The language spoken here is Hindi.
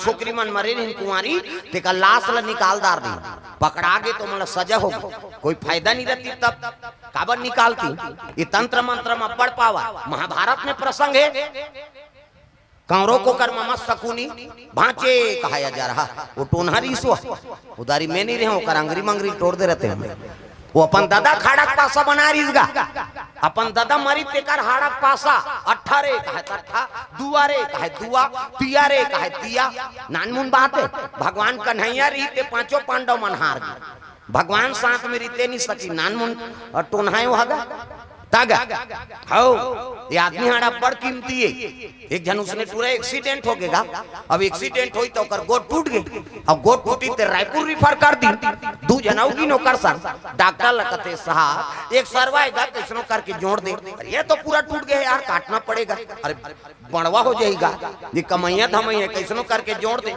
छोकरी मन मरे रही कुंवारी तेका लाश ला निकाल दार दी पकड़ा गे तो मतलब सजा हो कोई फायदा नहीं रहती तब काबर निकालती। ये तंत्र मंत्र में पढ़ पावा महाभारत में प्रसंग है कौरों को कर मत सकुनी भांचे कहा जा रहा वो टोनहरी सो उदारी में नहीं रहे कर अंगरी मंगरी तोड़ दे रहते हैं वो अपन दादा खाड़ा पासा बना रहीगा अपन दादा मरी तेकर हाड़ा पासा 18 कहे तट्ठा दुआरे कहे दुआ तियारे कहे तिया नानमुन बात है भगवान कन्हैया रीते पांचों पांडव मन हार गए भगवान साथ में रीते नहीं सकी नानमुन और टोनहाए होगा तागा हाउ ये आदमी हाड़ा बड़ कीमती है। एक जन उसने पूरा एक्सीडेंट हो गया अब एक्सीडेंट हुई तो कर गोद टूट गई अब गोद टूटी तो रायपुर रिफर कर दी दू जनाऊ की नौकर सन डॉक्टर लगते साहब एक सरवाएगा कैसनो करके जोड़ दे ये तो पूरा टूट गया यार काटना पड़ेगा अरे बड़वा हो जाएगा ये कमैया धमैया कैसनो करके जोड़ दे।